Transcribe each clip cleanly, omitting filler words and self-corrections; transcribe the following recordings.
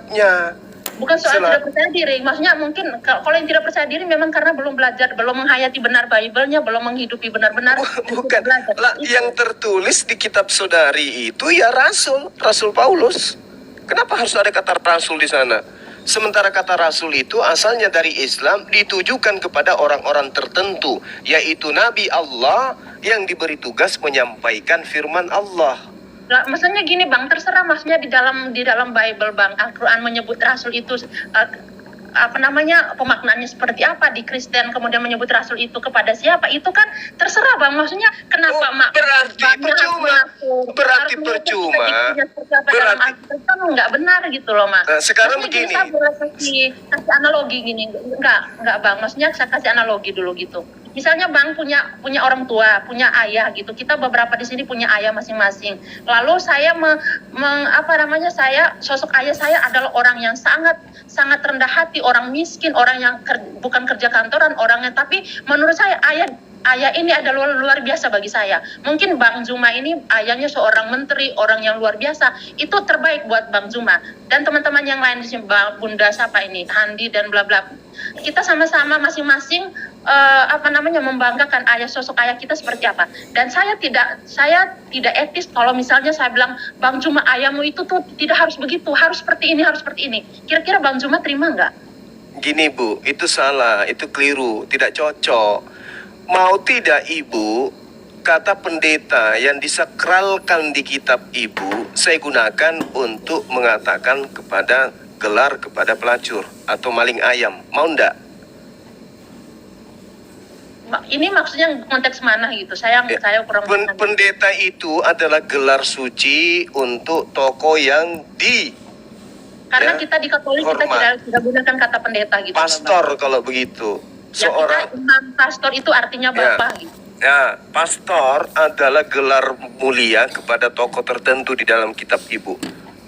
kitabnya. Bukan soal tidak percaya diri, maksudnya mungkin kalau yang tidak percaya diri memang karena belum belajar, belum menghayati benar Bible-nya, belum menghidupi benar-benar. Bukan, yang tertulis di kitab saudari itu ya Rasul Paulus. Kenapa harus ada kata Rasul di sana? Sementara kata Rasul itu asalnya dari Islam, ditujukan kepada orang-orang tertentu, yaitu Nabi Allah yang diberi tugas menyampaikan firman Allah. Lah, maksudnya gini Bang, terserah maksudnya di dalam Bible Bang, Al-Quran menyebut Rasul itu pemaknaannya seperti apa di Kristen, kemudian menyebut Rasul itu kepada siapa, itu kan terserah Bang, maksudnya kenapa berarti percuma nggak benar gitu loh Mas. Nah, sekarang begini, saya boleh kasih analogi gini, nggak Bang, maksudnya saya kasih analogi dulu gitu. Misalnya Bang punya orang tua, punya ayah gitu. Kita beberapa di sini punya ayah masing-masing. Lalu saya sosok ayah saya adalah orang yang sangat rendah hati, orang miskin, orang yang bukan kerja kantoran, orangnya, tapi menurut saya ayah ini adalah luar biasa bagi saya. Mungkin Bang Zuma ini ayahnya seorang menteri, orang yang luar biasa. Itu terbaik buat Bang Zuma. Dan teman-teman yang lain di sini, Bunda siapa ini, Handi dan bla bla. Kita sama-sama masing-masing membanggakan sosok ayah kita seperti apa. Dan saya tidak etis kalau misalnya saya bilang Bang Zuma ayahmu itu tuh tidak harus begitu, harus seperti ini. Kira-kira Bang Zuma terima nggak? Gini Bu, itu salah, itu keliru, tidak cocok. Mau tidak Ibu, kata pendeta yang disakralkan di kitab Ibu, saya gunakan untuk mengatakan gelar kepada pelacur atau maling ayam. Mau ndak? Ini maksudnya konteks mana gitu? Saya kurang. Pendeta itu adalah gelar suci untuk tokoh yang karena kita di Katolik kita tidak gunakan kata pendeta gitu. Pastor kalau begitu. Seorang pastor itu artinya bapak gitu. Ya, pastor adalah gelar mulia kepada tokoh tertentu di dalam kitab Ibu.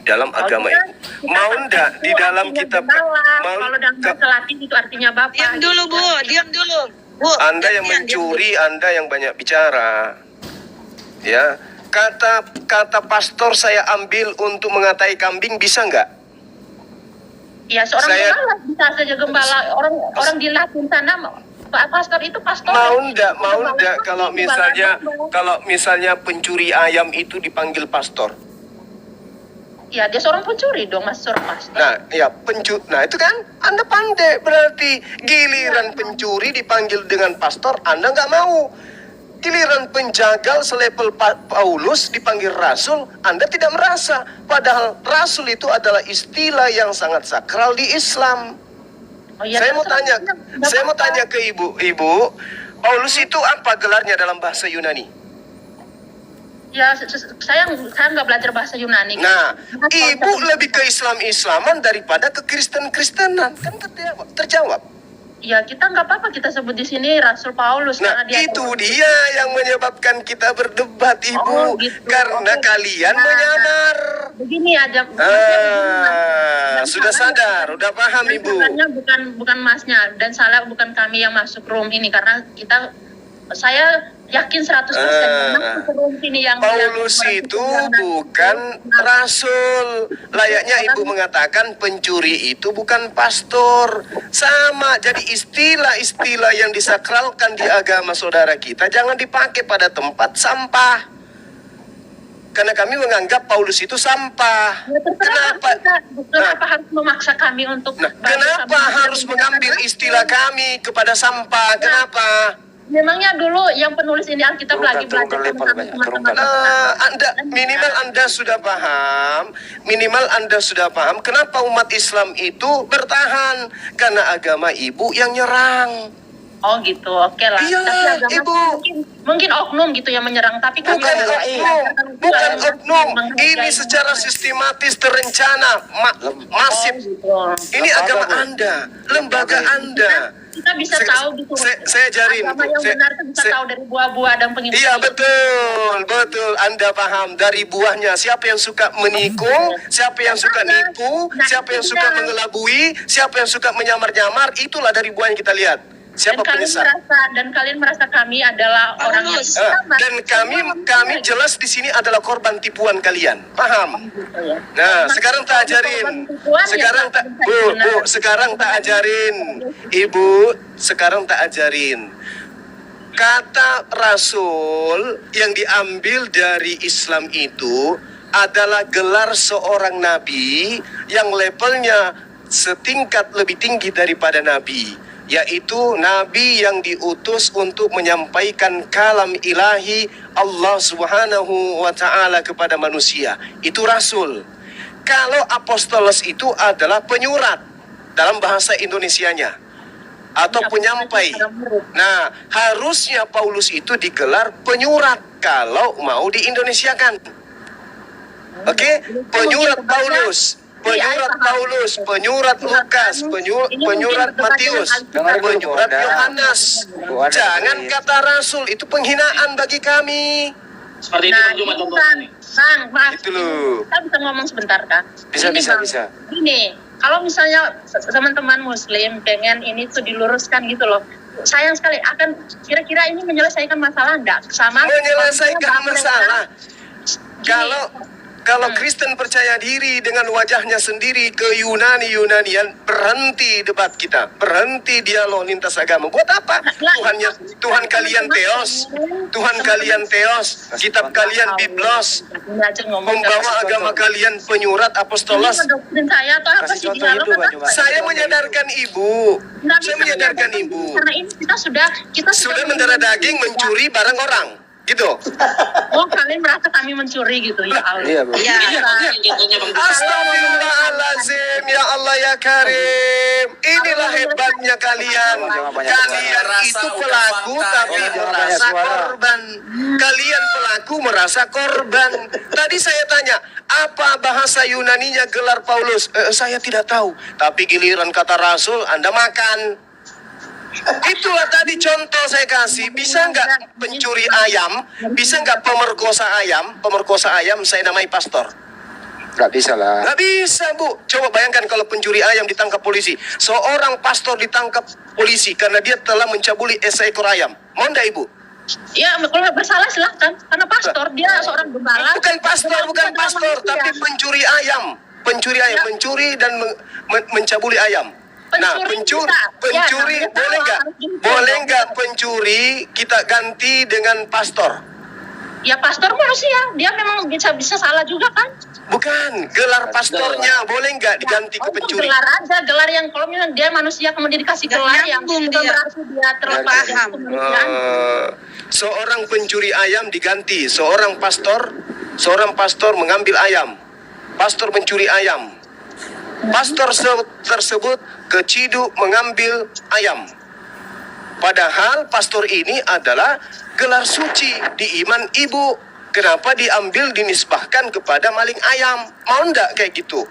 Dalam agama Ibu. Mau ndak di dalam kitab kalau dalam bahasa Latin itu artinya bapak. Diam dulu Bu, diam dulu. Bu, Anda yang mencuri, Anda yang banyak bicara. Ya, kata pastor saya ambil untuk mengatai kambing, bisa nggak? Ya, seorang gembala bisa saja gembala. Orang di Latin sana, pastor itu pastor. Mau ndak kalau misalnya pencuri ayam itu dipanggil pastor? Ya, dia seorang pencuri dong, Mas, seorang pastor. Nah, ya nah itu kan Anda pandai, berarti giliran pencuri dipanggil dengan pastor, Anda nggak mau. Giliran penjagal selepel Paulus dipanggil rasul, Anda tidak merasa. Padahal rasul itu adalah istilah yang sangat sakral di Islam. Saya mau tanya ke Ibu, Paulus itu apa gelarnya dalam bahasa Yunani? Ya, saya nggak belajar bahasa Yunani. Nah, Ibu lebih ke Islaman daripada ke Kristen-Kristenan, kan terjawab. Ya, kita nggak apa-apa kita sebut di sini Rasul Paulus. Nah, itu dia yang menyebabkan kita berdebat, Ibu. Gitu. Karena kalian menyamar. Begini aja. Sudah sadar, udah paham Ibu. Bukan Masnya dan salah bukan kami yang masuk room ini karena saya yakin 100% Paulus itu bukan rasul. Layaknya Ibu mengatakan pencuri itu bukan pastor. Sama, jadi istilah-istilah yang disakralkan di agama saudara kita jangan dipakai pada tempat sampah. Karena kami menganggap Paulus itu sampah. Kenapa harus memaksa kami untuk kenapa harus mengambil istilah kami kepada sampah? Kenapa? Memangnya dulu yang penulis ini Alkitab lagi belajar minimal Anda sudah paham kenapa umat Islam itu bertahan, karena agama Ibu yang nyerang. Oh gitu, oke lah. Iya, Ibu. Mungkin oknum gitu yang menyerang, tapi bukan oknum. Ini secara sistematis, terencana, masif. Ini agama Anda, lembaga Anda. Kita bisa tahu gitu. Saya ajarin. Agama yang benar itu bisa tahu dari buah-buah dan pengikut. Iya, betul. Anda paham dari buahnya. Siapa yang suka menikung, siapa yang suka nipu, siapa yang suka mengelabui, siapa yang suka menyamar-nyamar, itulah dari buah yang kita lihat. Siapa penyesat? Dan kalian merasa kami adalah orang yang sama. Dan kami jelas di sini adalah korban tipuan kalian. Paham? Nah, sekarang tak ajarin. Sekarang tak ajarin. Ibu, sekarang tak ajarin. Kata Rasul yang diambil dari Islam itu adalah gelar seorang nabi yang levelnya setingkat lebih tinggi daripada nabi, yaitu nabi yang diutus untuk menyampaikan kalam ilahi Allah Subhanahu wa ta'ala kepada manusia. Itu Rasul. Kalau apostolos itu adalah penyurat dalam bahasa Indonesianya atau penyampai. Nah, harusnya Paulus itu digelar penyurat kalau mau diindonesiakan. Oke? Penyurat Paulus, penyurat Lukas, penyurat Matius, penyurat Yohanes. Jangan kata Rasul, itu penghinaan bagi kami. Seperti itu Bang Juma contohnya nih. Bang, maaf. Itu loh. Kita bisa ngomong sebentar kan? Bisa. Ini, kalau misalnya teman-teman Muslim pengen ini tuh diluruskan gitu loh. Sayang sekali, akan kira-kira ini menyelesaikan masalah enggak? Menyelesaikan masalah. Kalau Kristen percaya diri dengan wajahnya sendiri ke Yunanian, berhenti debat kita, berhenti dialog lintas agama. Buat apa? Tuhan kalian Theos, kitab kalian Biblos, membawa agama kalian penyurat apostolos. Saya menyadarkan ibu, Karena ini kita sudah mendarah daging mencuri barang orang. Gitu. Oh, kalian merasa kami mencuri gitu ya Allah. Iya. Contohnya Bang Juma. Astagfirullahaladzim, ya Allah ya Karim. Inilah hebatnya kalian. Kalian itu pelaku tapi merasa korban. Kalian pelaku merasa korban. Tadi saya tanya, apa bahasa Yunaninya gelar Paulus? Saya tidak tahu. Tapi giliran kata Rasul, Anda makan. Itulah tadi contoh saya kasih. Bisa nggak pencuri ayam? Bisa nggak pemerkosa ayam saya namai pastor? Nggak bisa lah. Nggak bisa, Bu. Coba bayangkan kalau pencuri ayam ditangkap polisi. Seorang pastor ditangkap polisi karena dia telah mencabuli seekor ayam. Mau nggak, Ibu? Ya, kalau bersalah silahkan. Karena pastor, dia seorang gembala. Bukan pastor, tapi pencuri ayam. Mencuri dan mencabuli ayam. Pencuri boleh nggak pencuri kita ganti dengan pastor? Ya pastor manusia, dia memang bisa salah juga kan? Bukan, gelar pastornya boleh nggak diganti ke pencuri? Gelar aja, gelar yang kalau misalnya dia manusia kemudian dikasih gelar yang bukan berarti dia terlepas dari kemanusiaan. Seorang pencuri ayam diganti, seorang pastor mengambil ayam, pastor mencuri ayam. Pastor tersebut keciduk mengambil ayam. Padahal pastor ini adalah gelar suci di iman ibu. Kenapa diambil dinisbahkan kepada maling ayam? Mau ndak kayak gitu?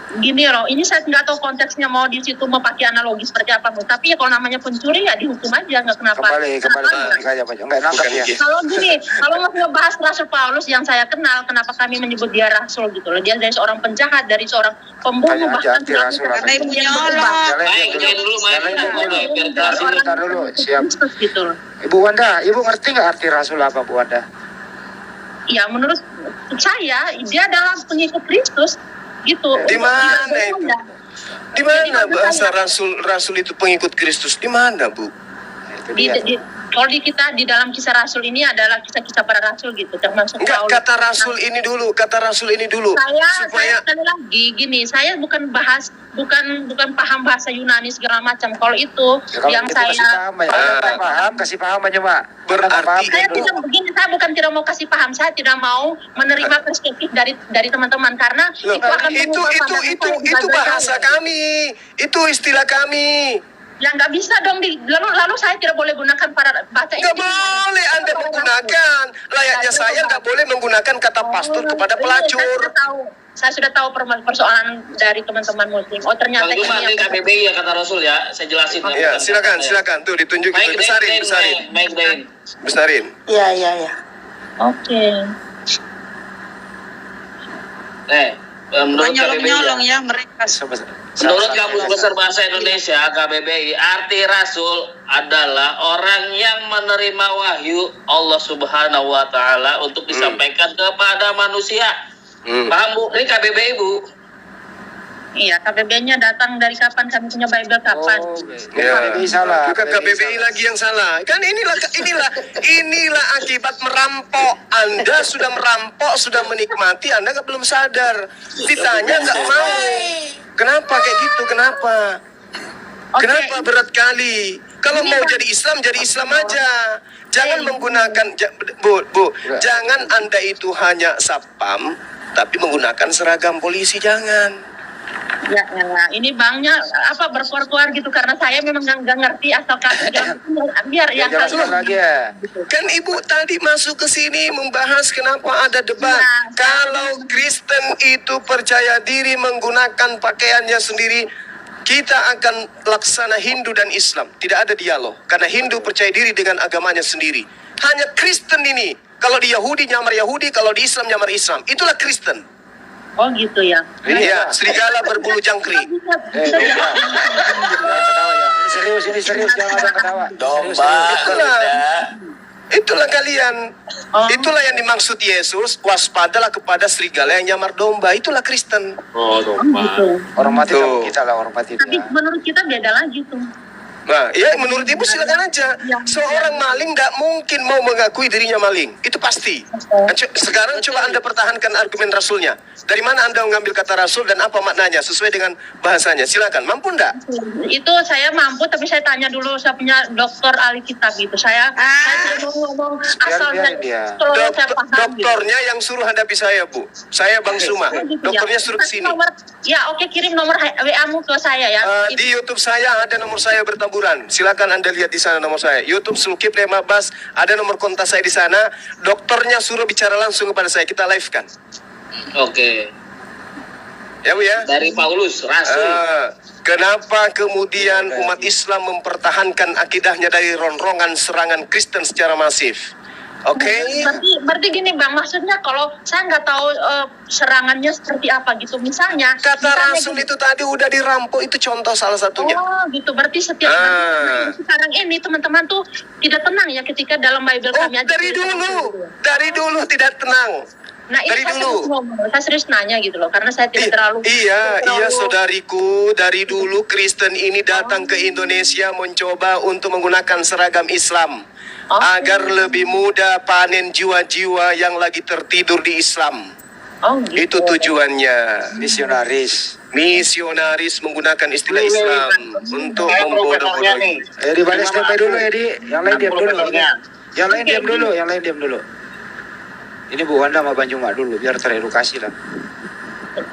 Gini loh, ini saya nggak tahu konteksnya mau di situ mau pakai analogi seperti apa, Bu. Tapi ya kalau namanya pencuri ya dihukum aja, nggak kenapa. Kembali aja Pak. Nggak nangkap ya. Kalau gini, kalau mau ngebahas Rasul Paulus yang saya kenal, kenapa kami menyebut dia Rasul gitu loh. Dia dari seorang penjahat, dari seorang pembunuh, bahkan Karena ibunya nyolong. Baik, jangan dulu main. Sebentar dulu, siap. Gitu loh. Ibu Wanda, Ibu ngerti nggak arti Rasul apa, Bu Wanda? Ya menurut saya dia adalah pengikut Kristus gitu. Di mana itu? Di mana bahasa Rasul itu pengikut Kristus? Di mana, Bu? Itu dia. Kalau di dalam kisah Rasul ini adalah kisah-kisah para Rasul gitu, termasuk Enggak, Paulus. kata Rasul ini dulu. Saya Supaya sekali lagi gini, saya bukan paham bahasa Yunani segala macam. Kalau itu Ya, yang itu saya kasih paham aja, Pak. Berarti saya tidak begini, saya bukan tidak mau kasih paham, saya tidak mau menerima perspektif dari teman-teman karena Loh, akan itu mengubah pandangan saya itu sebagai bahasa saya. kami, itu istilah kami. Ya nggak bisa dong, lalu saya tidak boleh gunakan bahasa Nggak boleh Anda menggunakan. Layaknya saya nggak boleh menggunakan kata pastor kepada pelacur. Saya sudah tahu persoalan dari teman-teman Muslim. Oh ternyata Bang Juma, ini ini KBBI ya kata Rasul ya. Saya jelasin. Ya, silakan. Tuh ditunjuk itu. Besarin. Baik, Dain. Besarin. Iya. Oke. Menurut KBBI, Nyolong-nyolong ya mereka. menurut Kamus Besar Bahasa Indonesia KBBI, arti rasul adalah orang yang menerima wahyu Allah Subhanahu wa taala untuk disampaikan kepada manusia. Paham Bu? Ini KBBI Bu. Iya, KBBI-nya datang dari kapan, kami punya Bible kapan. Ya. KBBI salah. Bukan KBBI lagi yang salah. Kan inilah akibat merampok. Anda sudah merampok, sudah menikmati, Anda belum sadar. Ditanya nggak mau. Kenapa kayak gitu? Kenapa? Oke. Kenapa berat kali? Kalau mau jadi Islam aja. Jangan menggunakan Bu, jangan Anda itu hanya sapam tapi menggunakan seragam polisi, jangan. Ya, ini bangnya berkuar-kuar gitu karena saya memang nggak ngerti asal biar yang Jelaskan lagi ya. Kan Ibu tadi masuk ke sini membahas kenapa ada debat. Nah, Kalau Kristen itu percaya diri menggunakan pakaiannya sendiri, kita akan laksana Hindu dan Islam. Tidak ada dialog. Karena Hindu percaya diri dengan agamanya sendiri. Hanya Kristen ini. Kalau di Yahudi nyamar Yahudi, kalau di Islam nyamar Islam. Itulah Kristen. Oh gitu ya. Iya, serigala berbulu jangkrik. Jangan ketawa ya. Ini serius, jangan ada ketawa. Itulah kalian. Itulah yang dimaksud Yesus. Waspadalah kepada serigala yang nyamar domba. Itulah Kristen. Oh, Gitu. Hormati sama Tuh. kita lah, hormati Tapi dia. menurut kita beda lagi tuh. Nah, ya menurut Ibu silakan aja. Seorang maling tidak mungkin mau mengakui dirinya maling. Itu pasti. Nah, sekarang coba Anda pertahankan argumen Rasulnya. Dari mana Anda mengambil kata Rasul dan apa maknanya sesuai dengan bahasanya? Silakan. Mampu enggak? Itu saya mampu, tapi saya tanya dulu, saya punya dokter ahli kitab gitu. Saya tidak mau ngomong asal biarin dia. kalau saya paham gitu. Dokternya yang suruh hadapi saya, Bu. Saya Bang Suma. Oh, gitu ya. Dokternya suruh ke sini. Ya oke, kirim nomor WA-mu ke saya ya. Di YouTube saya ada nomor saya bertaburan. Silakan Anda lihat di sana nomor saya. YouTube Zulkifli Mabas, ada nomor kontak saya di sana. Dokternya suruh bicara langsung kepada saya. Kita live kan. Oke. Ya Bu ya. Dari Paulus, rasul. Kenapa kemudian umat Islam mempertahankan akidahnya dari ronrongan serangan Kristen secara masif? Oke. Berarti gini Bang, maksudnya kalau saya nggak tahu serangannya seperti apa gitu. Misalnya Rasul gini. itu tadi udah dirampok, itu contoh salah satunya. Oh gitu, berarti setiap sekarang ini teman-teman tuh tidak tenang ya ketika dalam Bible Oh, kami aja. dari dulu tidak tenang. Nah ini dari saya dulu. serius ngomong, saya serius nanya gitu loh, karena saya tidak terlalu. Iya saudariku, dari dulu Kristen ini datang ke Indonesia mencoba untuk menggunakan seragam Islam. Agar lebih mudah panen jiwa-jiwa yang lagi tertidur di Islam. Oh gitu. Itu tujuannya. Misionaris. Misionaris menggunakan istilah Islam untuk membodoh-bodohi. Dibalas DP dulu Edi. Yang lain diam dulu. Yang lain diam dulu. Ini Bu Wanda sama Banjuma dulu biar teredukasi lah.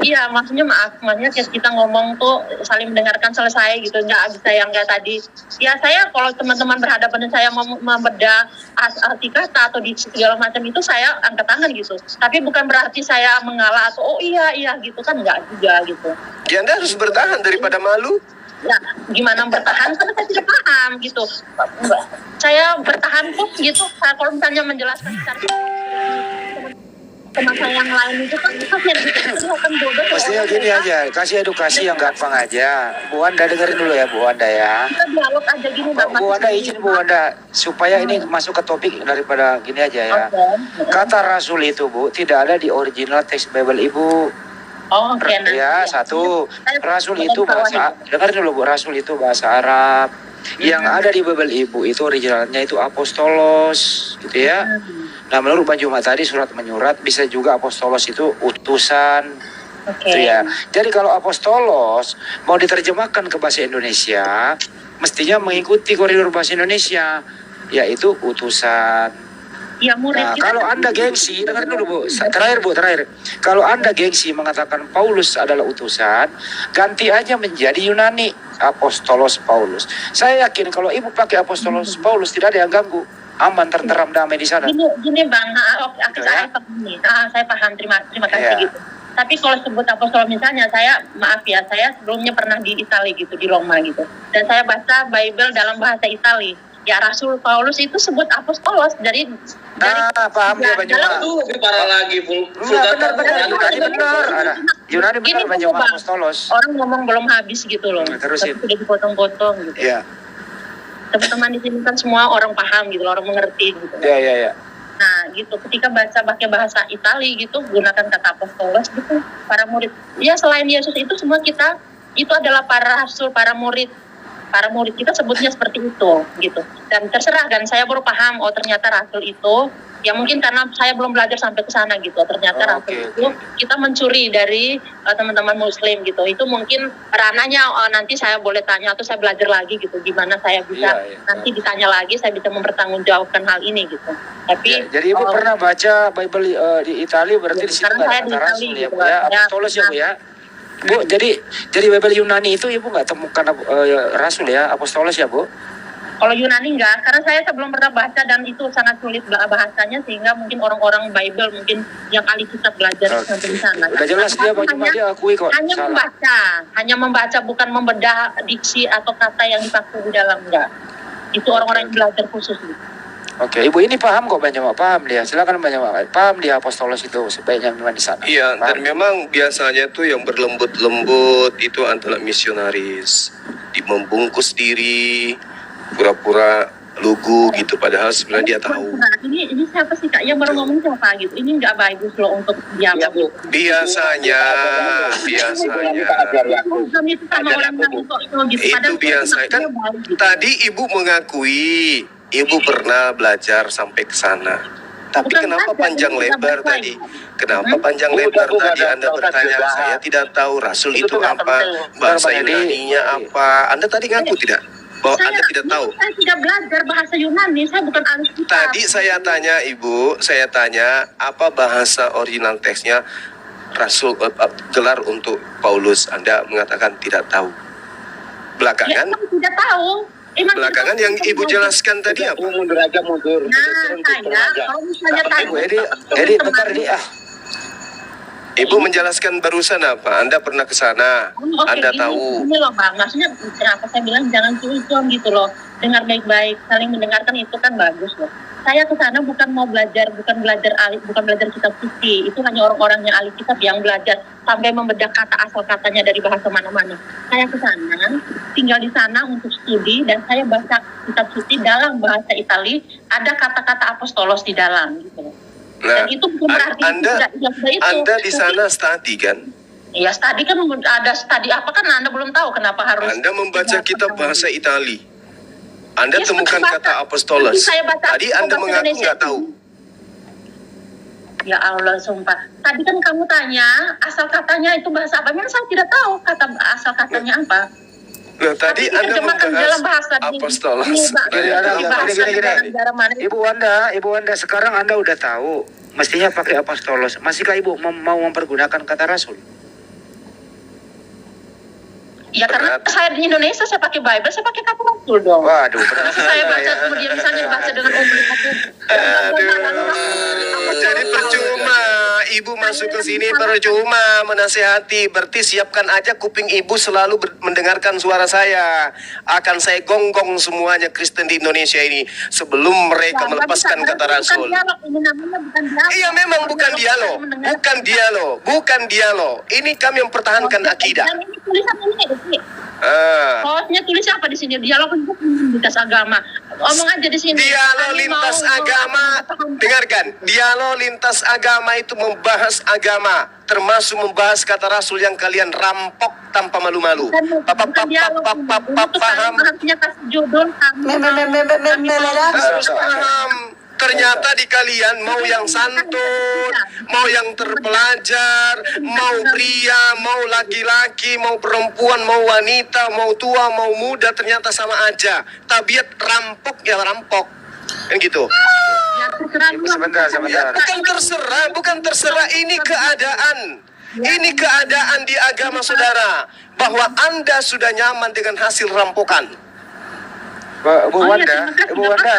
Iya, maksudnya maksudnya kita ngomong tuh saling mendengarkan selesai gitu, nggak bisa yang kayak tadi. Ya saya kalau teman-teman berhadapan dan saya mau membedah arti kata atau di segala macam itu saya angkat tangan gitu. Tapi bukan berarti saya mengalah atau oh iya gitu kan, nggak juga gitu. Ya Anda harus bertahan daripada malu. Ya gimana bertahan karena saya tidak paham gitu. Saya bertahan kok gitu. Saya kalau misalnya menjelaskan secara teman saya yang lain itu kan kelihatan bodoh. Pastinya gini aja, kasih edukasi yang gampang aja. Bu Wanda dengerin dulu ya Bu Wanda ya. Kita dialog aja gini Bang. Bu Wanda izin Bu Wanda supaya ini masuk ke topik daripada gini aja ya. Kata Rasul itu Bu tidak ada di original teks Bible Ibu. Oh, oke. Ya satu, Rasul itu bahasa, dengerin dulu Bu, Rasul itu bahasa Arab. Yang ada di Bible Ibu itu originalnya itu apostolos gitu ya. Nah menurut Banjuma tadi surat menyurat, bisa juga apostolos itu utusan. Gitu ya. Jadi kalau apostolos mau diterjemahkan ke bahasa Indonesia, mestinya mengikuti koridor bahasa Indonesia, yaitu utusan. Ya, murid Nah, kita kalau kan Anda gengsi, dengar dulu Bu, terakhir. Kalau Anda gengsi mengatakan Paulus adalah utusan, ganti aja menjadi Yunani, apostolos Paulus. Saya yakin kalau Ibu pakai apostolos Paulus tidak ada yang ganggu, aman, tenteram, damai di sana. Gini Bang, saya paham nih. Saya paham, terima kasih Ya. gitu. Tapi kalau sebut apostol misalnya, saya maaf ya, saya sebelumnya pernah di Italia gitu, di Roma gitu. Dan saya baca Bible dalam bahasa Italia. Ya Rasul Paulus itu sebut apostolos dari Paham dia Banyu Mak. Itu lebih parah lagi, Enggak, benar. Yunani benar. Yunani benar Ini Banyu coba. Mak apostolos. Orang ngomong belum habis gitu loh. Terusin. Tapi udah dipotong-potong gitu. Iya. Teman-teman di sini kan semua orang paham gitu, orang mengerti gitu. Iya. Nah gitu, ketika baca pakai bahasa Itali gitu, gunakan kata apostolos gitu, para murid. Ya selain Yesus itu semua kita, itu adalah para rasul, para murid kita sebutnya seperti itu gitu. Dan terserah kan, saya baru paham, oh ternyata rasul itu, ya mungkin karena saya belum belajar sampai ke sana gitu, ternyata rasul itu kita mencuri dari teman-teman muslim gitu. Itu mungkin ranahnya nanti saya boleh tanya atau saya belajar lagi gitu, gimana saya bisa nanti ditanya lagi, saya bisa mempertanggungjawabkan hal ini gitu. Tapi jadi Ibu pernah baca Bible di Italia, berarti di situ sekarang saya ada di kata rasul Itali ya gitu, Bu ya, saya- apostolos ya Bu ya. Bu, jadi Bible Yunani itu Ibu nggak temukan rasul ya, apostolos ya Bu? Kalau Yunani enggak, karena saya belum pernah baca dan itu sangat sulit bahasanya, sehingga mungkin orang-orang Bible mungkin yang ahli kitab belajar sampai di sana. Udah jelas dia Banyu Mak, dia akui kok Hanya salah. hanya membaca, bukan membedah diksi atau kata yang dipakai di dalam, enggak. Itu orang-orang yang belajar khusus gitu. Oke, Ibu ini paham kok Banyu Mak, paham dia. Silakan Banyu Mak, paham dia apostolos itu sebaiknya memang di sana. Iya, dan Paham? memang biasanya tuh yang berlembut-lembut itu adalah misionaris. Membungkus diri, pura-pura lugu gitu, padahal sebenarnya dia tahu. Nah, ini siapa sih Kak? Yang baru ngomong siapa gitu? Ini enggak bagus loh untuk dia. Iya, Bu. Biasanya. Program itu sama orang yang gitu. Itu Padahal biasa kan. dia baik gitu. Tadi Ibu mengakui Ibu pernah belajar sampai ke sana. Tapi Bukan kenapa belajar, panjang ini lebar kita tadi? baca. Kenapa panjang lebar tadi Anda bertanya? Saya tidak tahu rasul itu apa, bahasa Yunaninya apa. Anda tadi ngaku tidak? Bahwa Anda tidak tahu. Saya tidak belajar bahasa Yunani, saya bukan ahli kitab. Tadi saya tanya Ibu, saya tanya apa bahasa original teksnya Rasul gelar untuk Paulus. Anda mengatakan tidak tahu. Belakangan, Ya, saya tidak tahu. belakangan yang Ibu jelaskan tadi apa? Mundur aja, mundur. Nah, saya kalau misalnya tanya, Ibu Edi bentar Edi Ibu menjelaskan barusan apa? Anda pernah ke sana, Oke, Anda gini, tahu. Ini loh Bang, maksudnya kenapa saya bilang jangan suuzon gitu loh. Dengar baik-baik, saling mendengarkan itu kan bagus loh. Saya ke sana bukan mau belajar, bukan belajar kitab suci. Itu hanya orang-orang yang ahli kitab yang belajar sampai membedah kata asal katanya dari bahasa mana-mana. Saya ke sana, tinggal di sana untuk studi, dan saya baca kitab suci dalam bahasa Itali. Ada kata-kata apostolos di dalam gitu loh. Nah, Dan itu bukan berarti sudah itu. Anda di Tapi- sana study kan? Ya tadi kan ada studi apa kan Anda belum tahu kenapa harus. Anda membaca kitab bahasa Itali. Anda Ya, temukan seperti kata baca. apostolos. Tapi saya baca Tadi Anda bahasa mengaku Indonesia nggak itu. tahu. Ya Allah, sumpah. Tadi kan kamu tanya asal katanya itu bahasa apa? Memang saya tidak tahu kata asal katanya apa. Nah, tadi Tapi Anda diterjemahkan membahas dalam bahasa apostolos. Jadi ada di bahasa gini. negara mana? Ibu Anda sekarang Anda udah tahu mestinya pakai apostolos. Masihkah Ibu mau mempergunakan kata rasul? Ya karena Berat. saya di Indonesia saya pakai Bible, saya pakai kata rasul dong. Waduh, berat. Saya baca kemudian misalnya baca dengan Jadi percuma Ibu masuk ke sini, percuma menasehati. Berarti siapkan aja kuping Ibu selalu mendengarkan suara saya. Akan saya gonggong semuanya Kristen di Indonesia ini sebelum mereka melepaskan kata rasul. Iya, memang bukan dialog. Bukan dialog. Ini kami mempertahankan akidah. Dan ini tulisan ini. Hostnya tulis apa di sini? Dialog lintas agama. Omong aja di sini. Dialog Kami lintas mau- agama, dengarkan. Dialog lintas agama itu membahas agama, termasuk membahas kata rasul yang kalian rampok tanpa malu-malu. Bukan dialog. Untuk Paham? kami harusnya kasih judul kami Paham. Ternyata di kalian mau yang santun, mau yang terpelajar, mau pria, mau laki-laki, mau perempuan, mau wanita, mau tua, mau muda, ternyata sama aja. Tabiat rampok ya rampok. Kan gitu. Ya, terserah lu. Sebentar. Bukan terserah. Ini keadaan. Ini keadaan di agama saudara. Bahwa Anda sudah nyaman dengan hasil rampokan. Bu Wanda,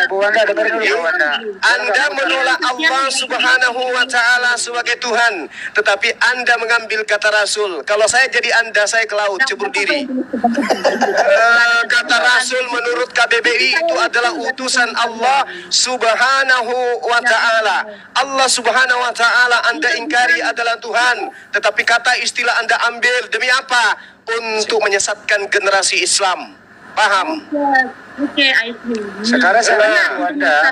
Bu Wanda dengar dulu Bu Wanda. Anda menolak Allah Subhanahu wa Ta'ala sebagai Tuhan, tetapi Anda mengambil kata Rasul. Kalau saya jadi Anda, saya ke laut, cebur diri. Kata Rasul menurut KBBI itu adalah utusan Allah Subhanahu wa Ta'ala. Allah Subhanahu wa Ta'ala Anda ingkari adalah Tuhan, tetapi kata istilah Anda ambil demi apa? Untuk menyesatkan generasi Islam. Paham? Oke, I see. Sekarang saya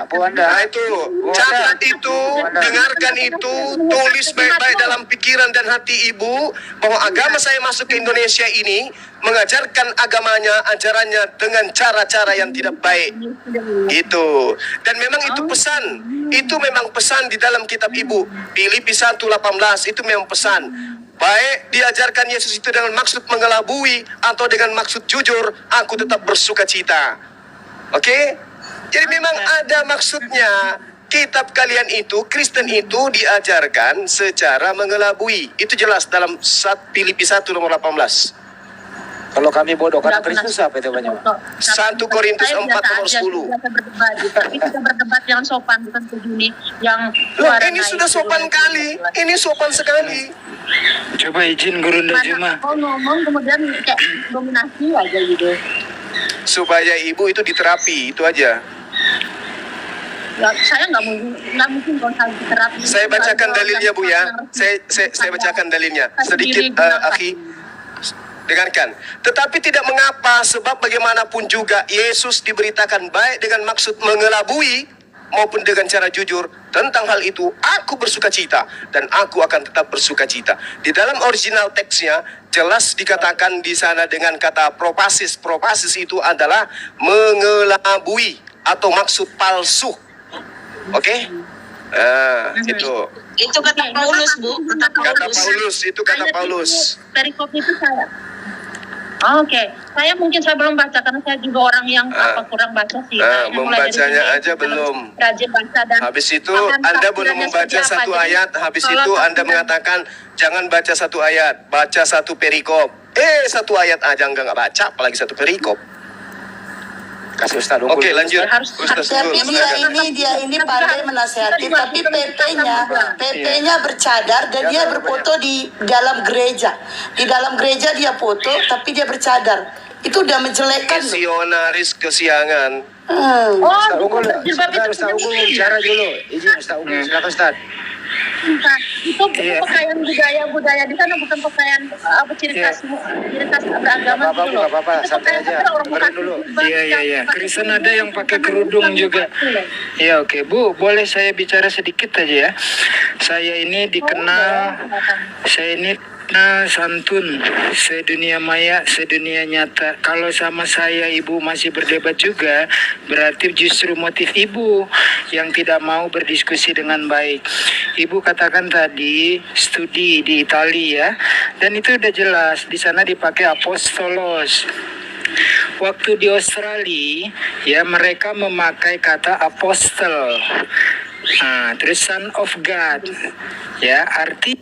Bu Wanda. Nah itu, catat itu, dengarkan itu, tulis baik-baik dalam pikiran dan hati ibu, bahwa agama saya masuk ke Indonesia ini mengajarkan agamanya, ajarannya dengan cara-cara yang tidak baik. Itu. Dan memang itu pesan. Itu memang pesan di dalam kitab ibu. Filipi 1:18 itu memang pesan. Baik diajarkan Yesus itu dengan maksud mengelabui atau dengan maksud jujur, aku tetap bersuka cita. Oke? Jadi memang ada maksudnya. Kitab kalian itu, Kristen itu diajarkan secara mengelabui. Itu jelas dalam Filipi 1:18. Kalau kami bodoh karena Kristus apa itu banyak? 1 Korintus 4:10. Tapi kita berdebat yang sopan, bukan begini yang Loh, ini sudah sopan kali. Ini sopan sekali. Coba izin Gurunda Juma. Oh, ngomong kemudian kayak dominasi aja gitu. Supaya ibu itu diterapi, itu aja. Ya, saya nggak mungkin kalau saya diterapi. Saya bacakan dalilnya Bu ya. Saya bacakan dalilnya. Sedikit akhi. Dengarkan. Tetapi tidak mengapa, sebab bagaimanapun juga Yesus diberitakan baik dengan maksud mengelabui maupun dengan cara jujur. Tentang hal itu aku bersuka cita dan aku akan tetap bersuka cita. Di dalam original teksnya jelas dikatakan di sana dengan kata propasis. Propasis itu adalah mengelabui atau maksud palsu. Oke? Itu. Itu kata Paulus, Bu. Kata Paulus, itu kata Paulus. Perikop itu saya. Oke, saya belum baca karena saya juga orang yang kurang baca sih. Membacanya aja belum. Rajin baca dan Habis itu Anda belum membaca satu ayat. Habis itu Anda mengatakan jangan baca satu ayat, baca satu perikop. Satu ayat aja nggak baca, apalagi satu perikop. Kasih Ustaz unggul. Oke, lanjut. Harus- Tapi dia ini pandai menasehati, tapi PP-nya bercadar dan dia berfoto di dalam gereja. Di dalam gereja dia foto, tapi dia bercadar. Itu udah menjelekkan loh. Misionaris kesiangan. Ustaz unggul. jilbab itu Ustaz unggul bicara dulu. Izin Ustaz unggul. Silakan Ustaz. itu pakaian budaya di sana, bukan pakaian ciri khas beragama Nggak gitu loh. apa-apa, Itu santai pakaian aja. orang Dengerin dulu. Iya. Kristen ada yang pakai kerudung juga. Iya, oke. Bu, boleh saya bicara sedikit aja ya. Saya ini dikenal santun, sedunia maya, sedunia nyata. Kalau sama saya ibu masih berdebat juga, berarti justru motif ibu yang tidak mau berdiskusi dengan baik. Ibu katakan tadi studi di Italia ya, dan itu udah jelas di sana dipakai apostolos. Waktu di Australia ya mereka memakai kata apostle. Nah, terus son of God ya, arti